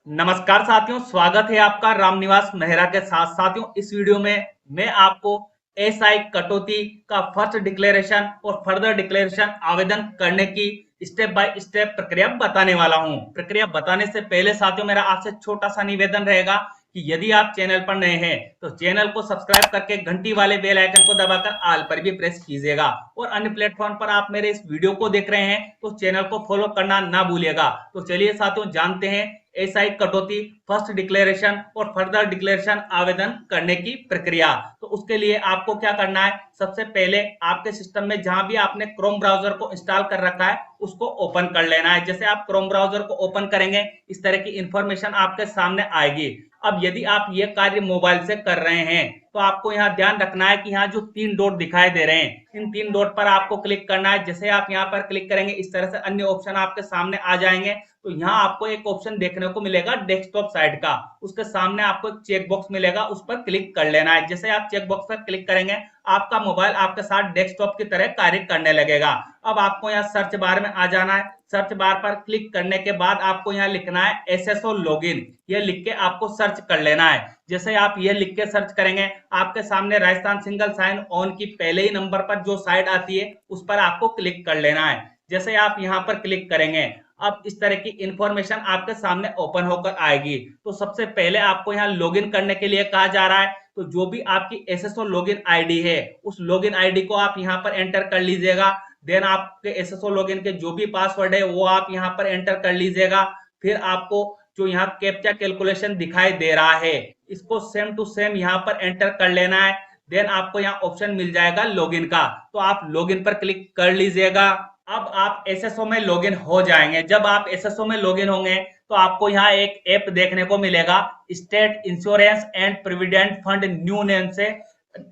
नमस्कार साथियों, स्वागत है आपका रामनिवास मेहरा के साथ। साथियों, इस वीडियो में मैं आपको एसआई कटौती का फर्स्ट डिक्लेरेशन और फर्दर डिक्लेरेशन आवेदन करने की स्टेप बाय स्टेप प्रक्रिया बताने वाला हूं। प्रक्रिया बताने से पहले साथियों, मेरा आपसे छोटा सा निवेदन रहेगा कि यदि आप चैनल पर नए हैं तो चैनल को सब्सक्राइब करके घंटी वाले बेल आइकन को दबाकर ऑल पर भी प्रेस कीजिएगा, और अन्य प्लेटफॉर्म पर आप मेरे इस वीडियो को देख रहे हैं तो चैनल को फॉलो करना ना भूलिएगा। तो चलिए साथियों, जानते हैं एसआई कटौती फर्स्ट डिक्लेरेशन और फर्दर डिक्लेरेशन आवेदन करने की प्रक्रिया। तो उसके लिए आपको क्या करना है, सबसे पहले आपके सिस्टम में जहां भी आपने क्रोम ब्राउजर को इंस्टॉल कर रखा है उसको ओपन कर लेना है। जैसे आप क्रोम ब्राउजर को ओपन करेंगे इस तरह की इंफॉर्मेशन आपके सामने आएगी। अब यदि आप ये कार्य मोबाइल से कर रहे हैं तो आपको यहाँ ध्यान रखना है कि यहाँ जो 3 डॉट दिखाई दे रहे हैं, इन 3 डॉट पर आपको क्लिक करना है। जैसे आप यहाँ पर क्लिक करेंगे इस तरह से अन्य ऑप्शन आपके सामने आ जाएंगे। तो यहाँ आपको एक ऑप्शन देखने को मिलेगा डेस्कटॉप साइड का, उसके सामने आपको एक चेक बॉक्स मिलेगा, उस पर क्लिक कर लेना है। जैसे आप चेक बॉक्स पर क्लिक करेंगे आपका मोबाइल आपके साथ डेस्कटॉप की तरह कार्य करने लगेगा। अब आपको यहाँ सर्च बार में आ जाना है। सर्च बार पर क्लिक करने के बाद आपको यहाँ लिखना है एसएसओ लॉगिन, ये लिख के आपको सर्च कर लेना है। जैसे आप ये लिख के सर्च करेंगे आपके सामने राजस्थान सिंगल साइन ऑन की पहले ही नंबर पर जो साइट आती है उस पर आपको क्लिक कर लेना है। जैसे आप यहाँ पर क्लिक करेंगे अब इस तरह की इंफॉर्मेशन आपके सामने ओपन होकर आएगी। तो सबसे पहले आपको यहाँ लॉगिन करने के लिए कहा जा रहा है। तो जो भी आपकी एसएसओ लॉगिन आईडी है उस लॉगिन आईडी को आप यहाँ पर एंटर कर लीजिएगा। देन आपके एसएसओ लॉगिन के जो भी पासवर्ड है वो आप यहाँ पर एंटर कर लीजिएगा। फिर आपको जो यहाँ कैप्चा कैलकुलेशन दिखाई दे रहा है इसको सेम टू सेम यहाँ पर एंटर कर लेना है। देन आपको यहाँ ऑप्शन मिल जाएगा लॉगिन का, तो आप लॉगिन पर क्लिक कर लीजिएगा। अब आप एसएसओ में लॉगिन हो जाएंगे। जब आप एसएसओ में लॉगिन होंगे तो आपको यहाँ एक ऐप देखने को मिलेगा, state insurance and provident fund new name से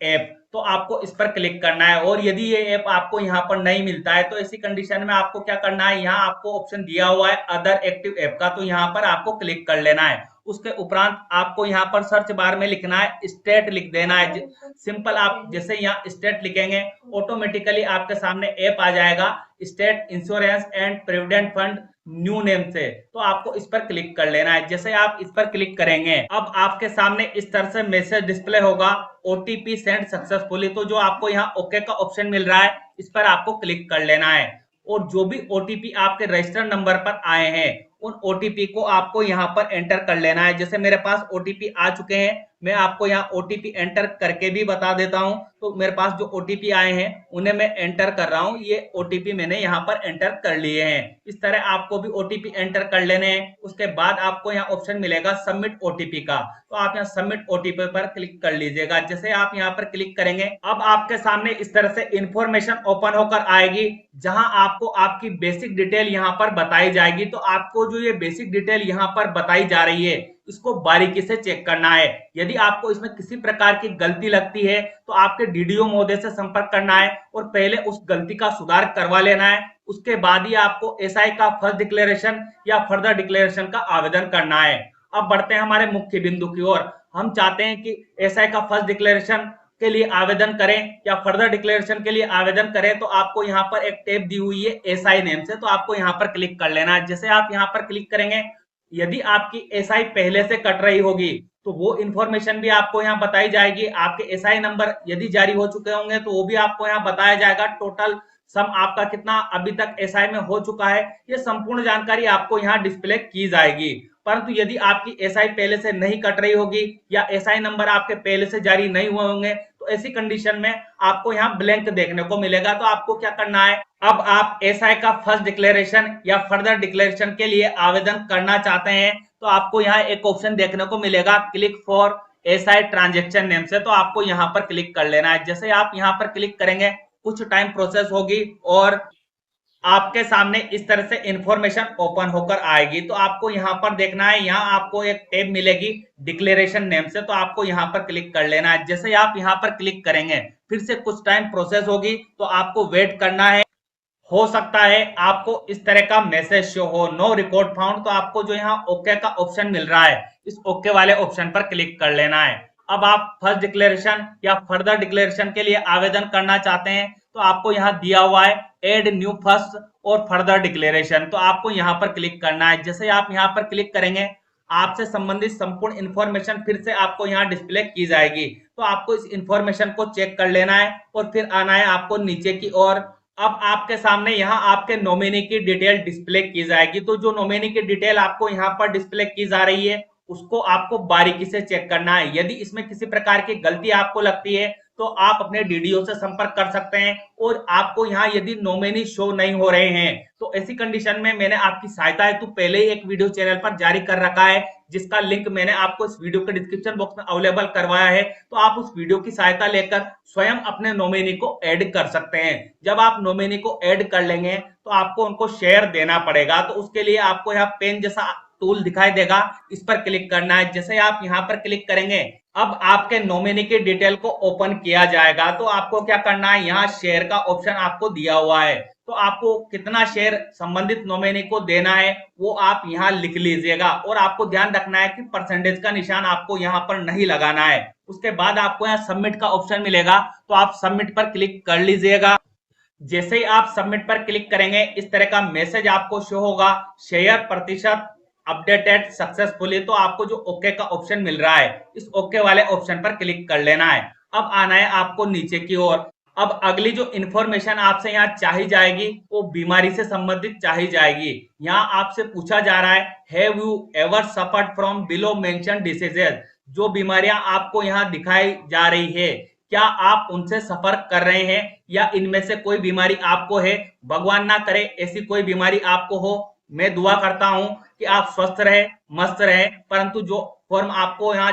ऐप। तो आपको इस पर क्लिक करना है, और यदि ये ऐप आपको यहाँ पर नहीं मिलता है तो ऐसी कंडीशन में आपको क्या करना है, यहाँ आपको ऑप्शन दिया हुआ है अदर एक्टिव ऐप का, तो यहाँ पर आपको क्लिक कर लेना है। उसके उपरांत आपको यहाँ पर सर्च बार में लिखना है स्टेट, लिख देना है सिंपल। आप जैसे यहाँ स्टेट लिखेंगे ऑटोमेटिकली आपके सामने ऐप आ जाएगा state insurance and provident fund new name से, तो आपको इस पर क्लिक कर लेना है। जैसे आप इस पर क्लिक करेंगे अब आपके सामने इस तरह से मैसेज डिस्प्ले होगा, ओटीपी सेंड सक्सेसफुली। तो जो आपको यहाँ ओके का ऑप्शन मिल रहा है इस पर आपको क्लिक कर लेना है, और जो भी ओटीपी आपके रजिस्टर्ड नंबर पर आए हैं उन ओटीपी को आपको यहाँ पर एंटर कर लेना है। जैसे मेरे पास ओटीपी आ चुके हैं, मैं आपको यहाँ ओटीपी एंटर करके भी बता देता हूं। तो मेरे पास जो ओटीपी आए हैं उन्हें मैं एंटर कर रहा हूं, ये ओटीपी मैंने यहाँ पर एंटर कर लिए हैं। इस तरह आपको भी ओटीपी एंटर कर लेने हैं। उसके बाद आपको यहाँ ऑप्शन मिलेगा सबमिट ओटीपी का, तो आप यहाँ सबमिट ओटीपी पर क्लिक कर लीजिएगा। जैसे आप यहाँ पर क्लिक करेंगे अब आपके सामने इस तरह से इंफॉर्मेशन ओपन होकर आएगी, जहां आपको आपकी बेसिक डिटेल यहाँ पर बताई जाएगी। तो आपको जो ये बेसिक डिटेल यहाँ पर बताई जा रही है इसको बारीकी से चेक करना है। यदि आपको इसमें किसी प्रकार की गलती लगती है तो आपके डीडीओ महोदय से संपर्क करना है और पहले उस गलती का सुधार करवा लेना है। उसके बाद ही आपको एसआई का फर्स्ट डिक्लेरेशन या फर्दर डिक्लेरेशन का आवेदन करना है। अब बढ़ते हैं हमारे मुख्य बिंदु की ओर। हम चाहते हैं कि एसआई का फर्स्ट डिक्लेरेशन के लिए आवेदन करें या फर्दर डिक्लेरेशन के लिए आवेदन करें, तो आपको यहाँ पर एक टैब दी हुई है एसआई नेम से, तो आपको यहाँ पर क्लिक कर लेना है। जैसे आप यहाँ पर क्लिक करेंगे यदि आपकी एसआई पहले से कट रही होगी तो वो इंफॉर्मेशन भी आपको यहाँ बताई जाएगी। आपके एसआई नंबर यदि जारी हो चुके होंगे तो वो भी आपको यहाँ बताया जाएगा। टोटल सम आपका कितना अभी तक एसआई में हो चुका है, ये संपूर्ण जानकारी आपको यहाँ डिस्प्ले की जाएगी। परंतु यदि आपकी एसआई पहले से नहीं कट रही होगी या एसआई नंबर आपके पहले से जारी नहीं हुए होंगे तो ऐसी कंडीशन में आपको यहाँ ब्लैंक देखने को मिलेगा। तो आपको क्या करना है, अब आप एसआई का फर्स्ट डिक्लेरेशन या फर्दर डिक्लेरेशन के लिए आवेदन करना चाहते हैं तो आपको यहाँ एक ऑप्शन देखने को मिलेगा click for SI transaction name से, तो आपको यहाँ पर क्लिक कर लेना है। जैसे आप यहाँ पर क्लिक करेंगे कुछ टाइम प्रोसेस होगी और आपके सामने इस तरह से इंफॉर्मेशन ओपन होकर आएगी। तो आपको यहाँ पर देखना है, यहाँ आपको एक टैब मिलेगी डिक्लेरेशन नेम से, तो आपको यहाँ पर क्लिक कर लेना है। जैसे आप यहाँ पर क्लिक करेंगे फिर से कुछ टाइम प्रोसेस होगी, तो आपको वेट करना है। हो सकता है आपको इस तरह का मैसेज शो हो नो रिकॉर्ड फाउंड, तो आपको जो यहाँ ओके का ऑप्शन मिल रहा है इस ओके वाले ऑप्शन पर क्लिक कर लेना है। अब आप फर्स्ट डिक्लेरेशन या फर्दर डिक्लेरेशन के लिए आवेदन करना चाहते हैं तो आपको यहाँ दिया हुआ है एड न्यू फर्स्ट और फर्दर डिक्लेरेशन, तो आपको यहाँ पर क्लिक करना है। जैसे आप यहाँ पर क्लिक करेंगे आपसे संबंधित संपूर्ण इंफॉर्मेशन फिर से आपको यहाँ डिस्प्ले की जाएगी। तो आपको इस इंफॉर्मेशन को चेक कर लेना है और फिर आना है आपको नीचे की ओर। अब आपके सामने यहाँ आपके नॉमिनी की डिटेल डिस्प्ले की जाएगी। तो जो नॉमिनी की डिटेल आपको यहाँ पर डिस्प्ले की जा रही है उसको आपको बारीकी से चेक करना है। यदि इसमें किसी प्रकार की गलती आपको लगती है तो आप अपने डीडीओ से संपर्क कर सकते हैं। और आपको यहाँ यदि नॉमिनी शो नहीं हो रहे हैं तो ऐसी कंडीशन में मैंने आपकी सहायता हेतु पहले ही एक वीडियो चैनल पर जारी कर रखा है, जिसका लिंक मैंने आपको इस वीडियो के डिस्क्रिप्शन बॉक्स में अवेलेबल करवाया है। तो आप उस वीडियो की सहायता लेकर स्वयं अपने नॉमिनी को ऐड कर सकते हैं। जब आप नॉमिनी को ऐड कर लेंगे तो आपको उनको शेयर देना पड़ेगा। तो उसके लिए आपको यहाँ पेन जैसा टूल दिखाई देगा, इस पर क्लिक करना है। जैसे आप यहाँ पर क्लिक करेंगे अब आपके नॉमिनी की डिटेल को ओपन किया जाएगा। तो आपको क्या करना है, यहाँ शेयर का ऑप्शन आपको दिया हुआ है। तो आपको कितना शेयर संबंधित नॉमिनी को देना है वो आप यहाँ लिख लीजिएगा। और आपको ध्यान रखना है कि परसेंटेज का निशान आपको यहाँ पर नहीं लगाना है। उसके बाद आपको यहाँ सबमिट का ऑप्शन मिलेगा, तो आप सबमिट पर क्लिक कर लीजिएगा। जैसे ही आप सबमिट पर क्लिक करेंगे इस तरह का मैसेज आपको शो होगा, शेयर प्रतिशत अपडेटेड सक्सेसफुली। तो आपको जो ओके का ऑप्शन मिल रहा है इस ओके वाले ऑप्शन पर क्लिक कर लेना है। अब आना है आपको नीचे की ओर। अब अगली जो इंफॉर्मेशन आपसे यहाँ चाही जाएगी वो बीमारी से संबंधित चाही जाएगी। यहाँ आपसे पूछा जा रहा है have you ever suffered from below mention diseases. जो बीमारियां आपको यहाँ दिखाई जा रही है क्या आप उनसे सफर कर रहे हैं या इनमें से कोई बीमारी आपको है। भगवान ना करे ऐसी कोई बीमारी आपको हो। मैं दुआ करता हूं कि आप स्वस्थ रहे, मस्त रहे। परंतु जो फॉर्म आपको यहाँ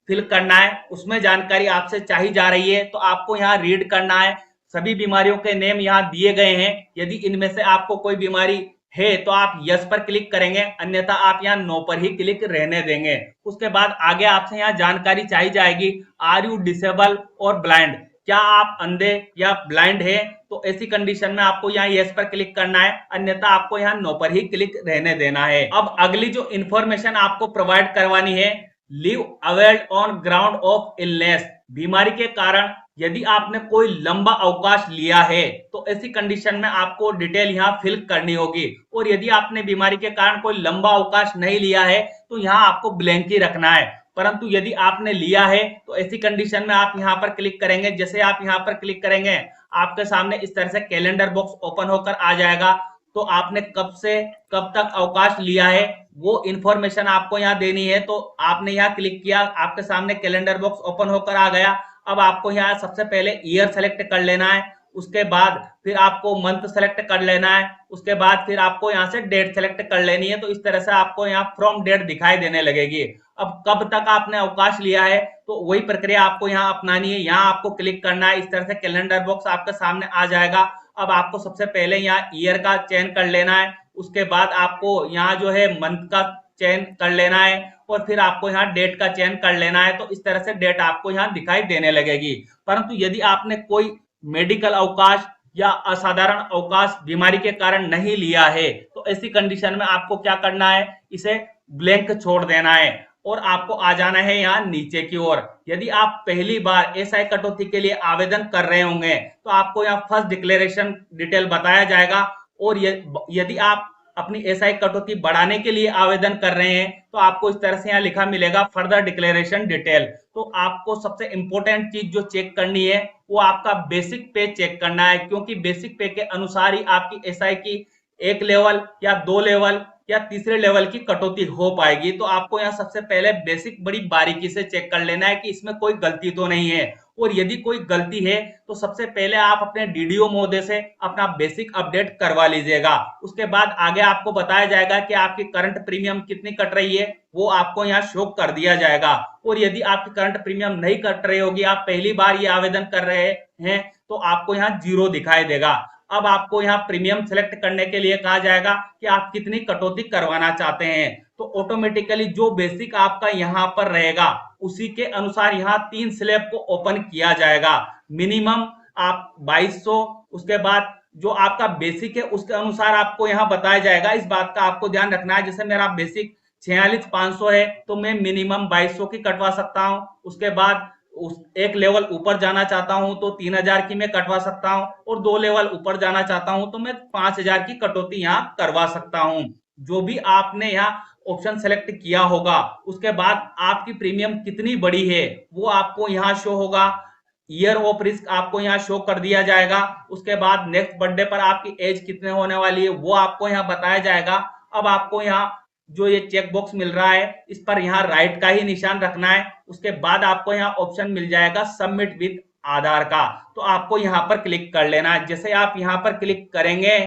फिल करना है उसमें जानकारी आपसे चाही जा रही है, तो आपको यहाँ रीड करना है। सभी बीमारियों के नेम यहाँ दिए गए हैं। यदि इनमें से आपको कोई बीमारी है तो आप यस पर क्लिक करेंगे, अन्यथा आप यहाँ नो पर ही क्लिक रहने देंगे। उसके बाद आगे आपसे यहाँ जानकारी चाहिए जाएगी आर यू डिसेबल और ब्लाइंड। क्या आप अंधे या ब्लाइंड है। तो ऐसी कंडीशन में आपको यहाँ यस पर क्लिक करना है, अन्यथा आपको यहाँ नो पर ही क्लिक रहने देना है। अब अगली जो इंफॉर्मेशन आपको प्रोवाइड करवानी है leave availed on ground of illness. बीमारी के कारण यदि आपने कोई लंबा अवकाश लिया है तो ऐसी कंडीशन में आपको डिटेल यहाँ फिल करनी होगी। और यदि आपने बीमारी के कारण कोई लंबा अवकाश नहीं लिया है तो यहाँ आपको ब्लैंक ही रखना है। परंतु यदि आपने लिया है तो ऐसी कंडीशन में आप यहाँ पर क्लिक करेंगे। जैसे आप यहाँ पर क्लिक करेंगे आपके सामने इस तरह से कैलेंडर बॉक्स ओपन होकर आ जाएगा। तो आपने कब से कब तक अवकाश लिया है वो इंफॉर्मेशन आपको यहाँ देनी है। तो आपने यहाँ क्लिक किया, आपके सामने कैलेंडर बॉक्स ओपन होकर आ गया। अब आपको यहाँ सबसे पहले ईयर सेलेक्ट कर लेना है, उसके बाद फिर आपको मंथ सेलेक्ट कर लेना है, उसके बाद फिर आपको यहाँ से डेट सेलेक्ट कर लेनी है। तो इस तरह से आपको यहाँ फ्रॉम डेट दिखाई देने लगेगी। अब कब तक आपने अवकाश लिया है तो वही प्रक्रिया आपको यहाँ अपनानी है। यहाँ आपको क्लिक करना है, इस तरह से कैलेंडर बॉक्स आपके सामने आ जाएगा। अब आपको सबसे पहले यहाँ ईयर का चयन कर लेना है, उसके बाद आपको यहाँ जो है मंथ का चयन कर लेना है और फिर आपको यहाँ डेट का चयन कर लेना है। तो इस तरह से डेट आपको यहाँ दिखाई देने लगेगी। परंतु यदि आपने कोई मेडिकल अवकाश या असाधारण अवकाश बीमारी के कारण नहीं लिया है तो ऐसी कंडीशन में आपको क्या करना है, इसे ब्लैंक छोड़ देना है और आपको आ जाना है यहाँ नीचे की ओर। यदि आप पहली बार एसआई कटौती के लिए आवेदन कर रहे होंगे तो आपको यहाँ फर्स्ट डिक्लेरेशन डिटेल बताया जाएगा। और यदि आप अपनी एसआई कटौती बढ़ाने के लिए आवेदन कर रहे हैं तो आपको इस तरह से यहाँ लिखा मिलेगा फर्दर डिक्लेरेशन डिटेल। तो आपको सबसे इंपॉर्टेंट चीज जो चेक करनी है वो आपका बेसिक पे चेक करना है, क्योंकि बेसिक पे के अनुसार ही आपकी एसआई की एक लेवल या दो लेवल या तीसरे लेवल की कटौती हो पाएगी। तो आपको यहाँ सबसे पहले बेसिक बड़ी बारीकी से चेक कर लेना है कि इसमें कोई गलती तो नहीं है। और यदि कोई गलती है तो सबसे पहले आप अपने डीडीओ महोदय से अपना बेसिक अपडेट करवा लीजिएगा। उसके बाद आगे आपको बताया जाएगा कि आपकी करंट प्रीमियम कितनी कट रही है, वो आपको यहाँ शो कर दिया जाएगा। और यदि आपकी करंट प्रीमियम नहीं कट रही होगी, आप पहली बार ये आवेदन कर रहे हैं, तो आपको यहाँ 0 दिखाई देगा। अब आपको यहाँ प्रीमियम सेलेक्ट करने के लिए कहा जाएगा कि आप कितनी कटौती करवाना चाहते हैं। तो ऑटोमेटिकली जो बेसिक आपका यहाँ पर रहेगा उसी के अनुसार यहाँ 3 स्लैब को ओपन किया जाएगा। मिनिमम आप 2200, उसके बाद जो आपका बेसिक है उसके अनुसार आपको यहाँ बताया जाएगा। इस बात का आपको ध्यान रखना है, जैसे मेरा बेसिक 46,500 है तो मैं मिनिमम 2200 की कटवा सकता हूँ। उसके बाद एक लेवल ऊपर जाना चाहता हूं तो 3000 की मैं कटवा सकता हूं, और 2 लेवल ऊपर जाना चाहता हूं तो मैं 5000 की कटौती यहाँ करवा सकता हूं। जो भी आपने यहाँ ऑप्शन सेलेक्ट किया होगा, उसके बाद आपकी प्रीमियम कितनी बड़ी है वो आपको यहाँ शो होगा। ईयर ऑफ रिस्क आपको यहाँ शो कर दिया जाएगा। उसके बाद नेक्स्ट बर्थडे पर आपकी एज कितने होने वाली है वो आपको यहाँ बताया जाएगा। अब आपको यहाँ जो ये चेक बॉक्स मिल रहा है इस पर यहाँ राइट का ही निशान रखना है। उसके बाद आपको यहाँ ऑप्शन मिल जाएगा सबमिट विद आधार का, तो आपको यहाँ पर क्लिक कर लेना है। जैसे आप यहाँ पर क्लिक करेंगे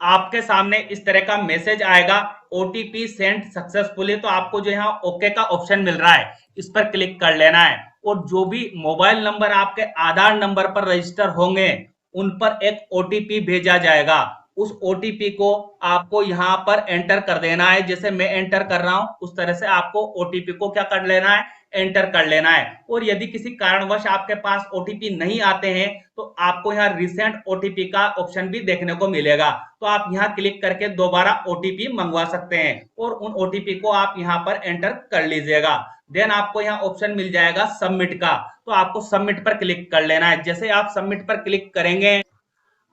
आपके सामने इस तरह का मैसेज आएगा, ओटीपी सेंड सक्सेसफुली। तो आपको जो यहाँ ओके का ऑप्शन मिल रहा है इस पर क्लिक कर लेना है। और जो भी मोबाइल नंबर आपके आधार नंबर पर रजिस्टर होंगे उन पर एक ओटीपी भेजा जाएगा। उस ओटीपी को आपको यहाँ पर एंटर कर देना है। जैसे मैं एंटर कर रहा हूं उस तरह से आपको ओटीपी को क्या कर लेना है, एंटर कर लेना है। और यदि किसी कारणवश आपके पास ओटीपी नहीं आते हैं तो आपको यहाँ रिसेंट ओटीपी का ऑप्शन भी देखने को मिलेगा। तो आप यहाँ क्लिक करके दोबारा ओटीपी मंगवा सकते हैं और उन ओटीपी को आप यहाँ पर एंटर कर लीजिएगा। देन आपको यहाँ ऑप्शन मिल जाएगा सबमिट का, तो आपको सबमिट पर क्लिक कर लेना है। जैसे आप सबमिट पर क्लिक करेंगे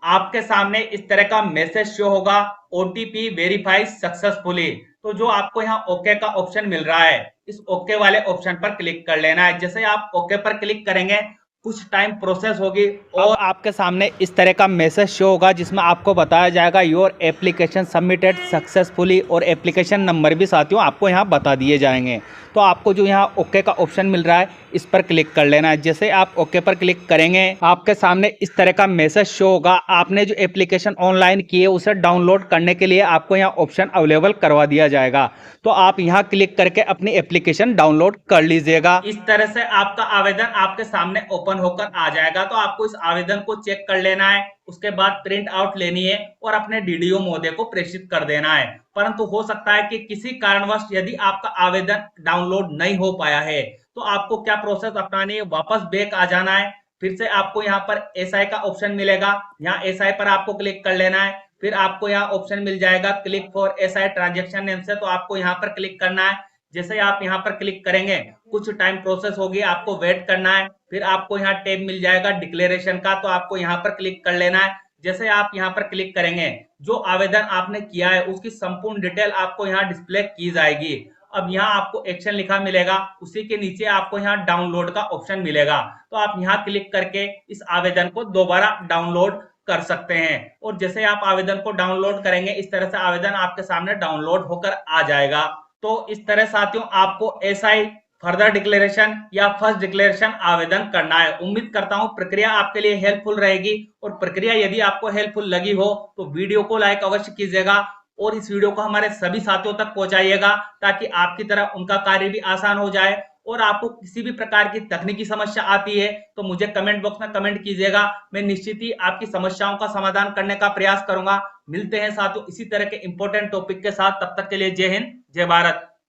आपके सामने इस तरह का मैसेज शो होगा, ओटीपी वेरीफाई सक्सेसफुली। तो जो आपको यहाँ ओके का ऑप्शन मिल रहा है इस ओके वाले ऑप्शन पर क्लिक कर लेना है। जैसे आप ओके पर क्लिक करेंगे कुछ टाइम प्रोसेस होगी और आपके सामने इस तरह का मैसेज शो होगा जिसमें आपको बताया जाएगा योर एप्लीकेशन सबमिटेड सक्सेसफुली, और एप्लीकेशन नंबर भी साथियों आपको यहाँ बता दिए जाएंगे। तो आपको जो यहाँ ओके का ऑप्शन मिल रहा है इस पर क्लिक कर लेना है। जैसे आप ओके पर क्लिक करेंगे आपके सामने इस तरह का मैसेज शो होगा, आपने जो एप्लीकेशन ऑनलाइन की है उसे डाउनलोड करने के लिए आपको यहाँ ऑप्शन अवेलेबल करवा दिया जाएगा। तो आप यहाँ क्लिक करके अपनी एप्लीकेशन डाउनलोड कर लीजिएगा। इस तरह से आपका आवेदन आपके सामने ओपन होकर आ जाएगा। तो आपको इस आवेदन को चेक कर लेना है, उसके बाद प्रिंट आउट लेनी है और अपने डीडीओ महोदय को प्रेषित कर देना है। परंतु हो सकता है कि किसी कारणवश यदि आपका आवेदन डाउनलोड नहीं हो पाया है तो आपको क्या प्रोसेस अपनानी है, वापस बैक आ जाना है। फिर से आपको यहाँ पर एसआई का ऑप्शन मिलेगा, यहाँ एसआई पर आपको क्लिक कर लेना है। फिर आपको यहाँ ऑप्शन मिल जाएगा click for SI transaction name से, तो आपको यहाँ पर क्लिक करना है। जैसे आप यहाँ पर क्लिक करेंगे कुछ टाइम प्रोसेस होगी, आपको वेट करना है। फिर आपको यहाँ टैब मिल जाएगा डिक्लेरेशन का, तो आपको यहाँ पर क्लिक कर लेना है। जैसे आप यहाँ पर क्लिक करेंगे जो आवेदन आपने किया है उसकी संपूर्ण डिटेल आपको यहाँ डिस्प्ले की जाएगी। अब यहाँ आपको एक्शन लिखा मिलेगा, उसी के नीचे आपको यहाँ डाउनलोड का ऑप्शन मिलेगा। तो आप यहाँ क्लिक करके इस आवेदन को दोबारा डाउनलोड कर सकते हैं। और जैसे आप आवेदन को डाउनलोड करेंगे इस तरह से आवेदन आपके सामने डाउनलोड होकर आ जाएगा। तो इस तरह साथियों आपको एसआई फर्दर डिक्लेरेशन या फर्स्ट डिक्लेरेशन आवेदन करना है। उम्मीद करता हूं प्रक्रिया आपके लिए हेल्पफुल रहेगी, और प्रक्रिया यदि आपको हेल्पफुल लगी हो तो वीडियो को लाइक अवश्य कीजिएगा और इस वीडियो को हमारे सभी साथियों तक पहुंचाइएगा ताकि आपकी तरह उनका कार्य भी आसान हो जाए। और आपको किसी भी प्रकार की तकनीकी समस्या आती है तो मुझे कमेंट बॉक्स में कमेंट कीजिएगा, मैं निश्चित ही आपकी समस्याओं का समाधान करने का प्रयास करूंगा। मिलते हैं साथियों इसी तरह के इंपॉर्टेंट टॉपिक के साथ, तब तक के लिए जय हिंद जय भारत।